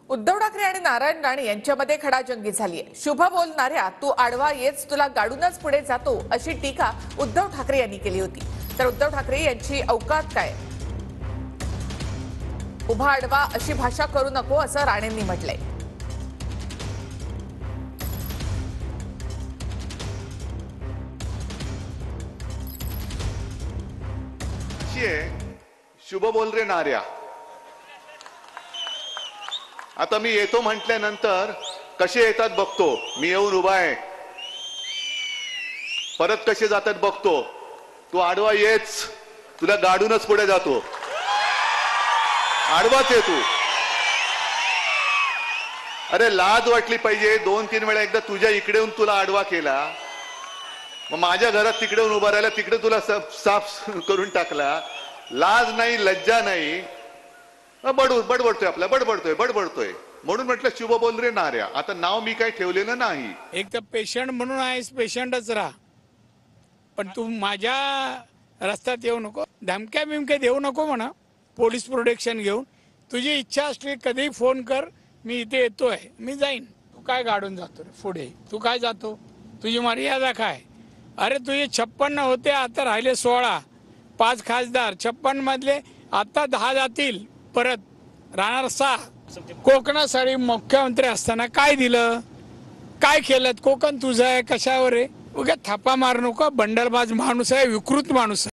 उद्धव ठाकरे आणि नारायण राणे यांच्यामध्ये खडाजंगी झालीय। शुभ बोलणाऱ्या तू आडवा येच तुला गाडूनच पुढे जातो अशी टीका उद्धव ठाकरे यांनी केली होती। तर उद्धव ठाकरे यांची औकात काय, उभा आडवा अशी भाषा करू नको असं राणेंनी म्हटलंय। शुभ बोल रे नार्या। आता मी येतो म्हटल्यानंतर कसे येतात बघतो, मी येऊन उभा आहे, परत कसे जातात बघतो। तू आडवा येच तुला गाडूनच पुढे जातो, आडवाच आहे तू। अरे लाज वाटली पाहिजे। 2-3 वेळा एकदा तुझ्या इकडे येऊन तुला आडवा केला, मग माझ्या घरात तिकडे येऊन उभा राहिला, तिकडे तुला साफ करून टाकला। लाज नाही, लज्जा नाही, बडबडतोय आपला, बडबडतोय म्हणून म्हटलं शुभ बोल रे नार्या। आता नाव मी काही ठेवलेलं नाही। एक तर पेशंट म्हणून आहेस, पेशंटच राहा, पण तू माझ्या रस्त्यात येऊ नको, धमक्या बिमक्या देऊ नको म्हणा। पोलीस प्रोटेक्शन घेऊन तुझी इच्छा असली कधीही फोन कर, मी इथे येतोय, मी जाईन। तू काय गाडून जातो रे पुढे, तू काय जातो, तुझी मर्यादा काय? अरे तुझे 56 होते, आता राहिले 16, 5 खासदार, 56 मधले आता 10 जातील, परत राहणार 6। कोकणासाठी मुख्यमंत्री असताना काय दिलं, काय केलं? कोकण तुझं आहे, कशावर आहे? उगाच थापा मार नको, बंडलबाज माणूस आहे, विकृत माणूस आहे।